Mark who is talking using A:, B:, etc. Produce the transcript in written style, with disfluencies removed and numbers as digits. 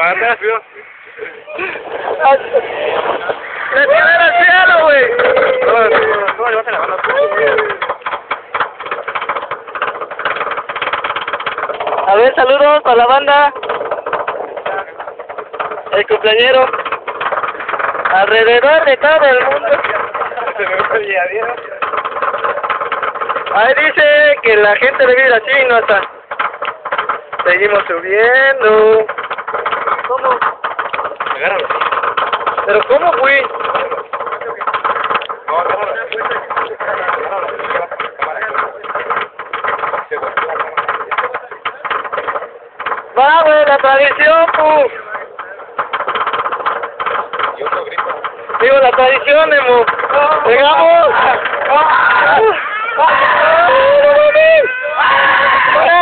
A: Atrás, tío.
B: ¡Le tiré al cielo, güey!
A: No, llévate la mano.
B: A ver, saludos para la banda. El cumpleañero. Alrededor de todo el mundo. Ahí dice que la gente debe ir así, no está. Seguimos subiendo. ¿Cómo?
A: Agárralo.
B: ¿Pero cómo, güey?
A: No, agárralo.
B: Va, güey, la tradición, pu.
A: Y otro grito.
B: Digo, la tradición, Emo. ¡Llegamos! ¡Ah! ¡Ah! ¡Ah! ¡Ah!